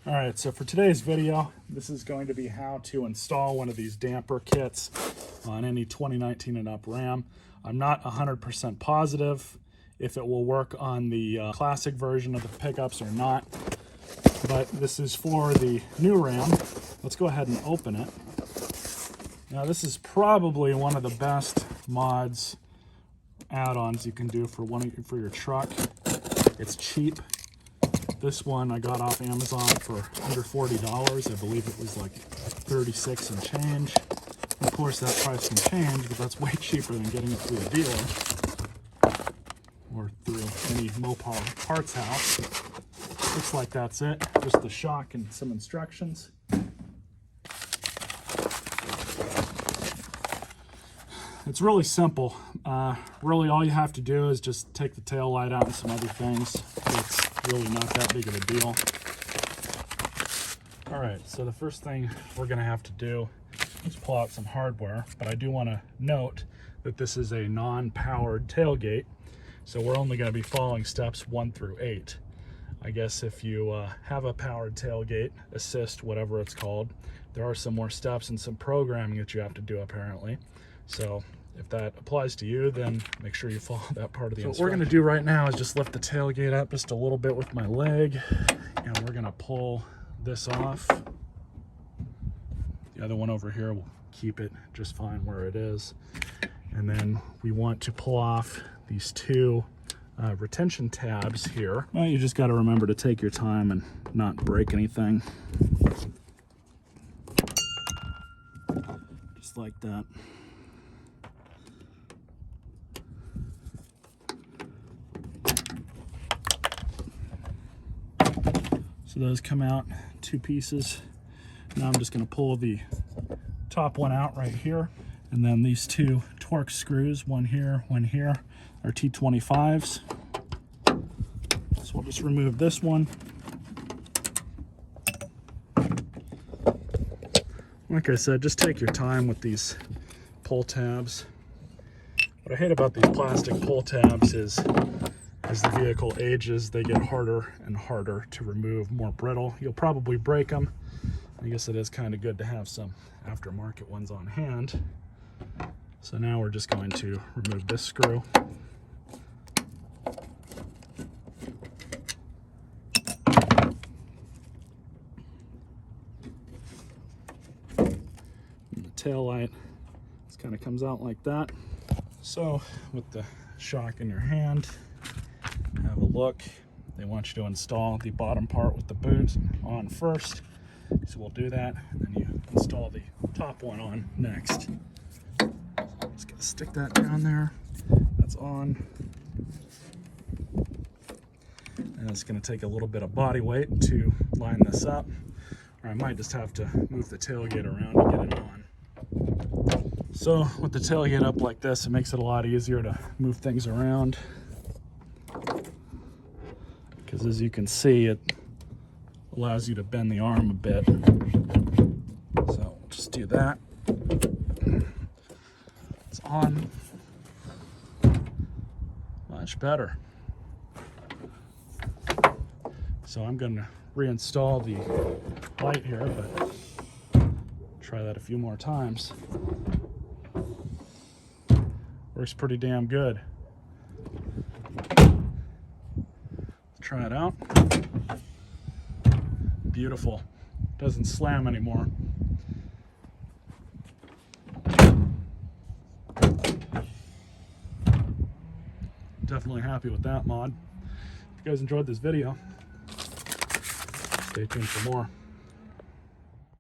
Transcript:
All right, so for today's video, this is going to be how to install one of these damper kits on any 2019 and up Ram. I'm not 100% positive if it will work on the classic version of the pickups or not, but this is for the new Ram. Let's go ahead and open it. Now, this is probably one of the best mods add-ons you can do for your truck. It's cheap. This one I got off Amazon for under $40. I believe it was like 36 and change. Of course, that price can change, but that's way cheaper than getting it through a dealer or through any Mopar parts house. Looks like that's it. Just the shock and some instructions. It's really simple. Really all you have to do is just take the tail light out and some other things. It's really not that big of a deal. All right, so the first thing we're gonna have to do is pull out some hardware, but I do wanna note that this is a non-powered tailgate, so we're only gonna be following steps 1 through 8. I guess if you have a powered tailgate, assist, whatever it's called, there are some more steps and some programming that you have to do apparently. So if that applies to you, then make sure you follow that part of the instruction. What we're gonna do right now is just lift the tailgate up just a little bit with my leg, and we're gonna pull this off. The other one over here will keep it just fine where it is. And then we want to pull off these two retention tabs here. Well, you just gotta remember to take your time and not break anything. Just like that. So those come out 2 pieces. Now I'm just going to pull the top one out right here, and then these 2 Torx screws, one here, are T25s. So we'll just remove this one. Like I said, just take your time with these pull tabs. What I hate about these plastic pull tabs is as the vehicle ages, they get harder and harder to remove, more brittle. You'll probably break them. I guess it is kind of good to have some aftermarket ones on hand. So now we're just going to remove this screw. And the tail light just kind of comes out like that. So with the shock in your hand, have a look. They want you to install the bottom part with the boot on first. So we'll do that, and then you install the top one on next. Just gotta stick that down there. That's on. And it's gonna take a little bit of body weight to line this up. Or I might just have to move the tailgate around to get it on. So with the tailgate up like this, it makes it a lot easier to move things around. Because as you can see, it allows you to bend the arm a bit. So we'll just do that. It's on. Much better. So I'm going to reinstall the light here, but try that a few more times. Works pretty damn good. Try it out. Beautiful. Doesn't slam anymore. Definitely happy with that mod. If you guys enjoyed this video, stay tuned for more.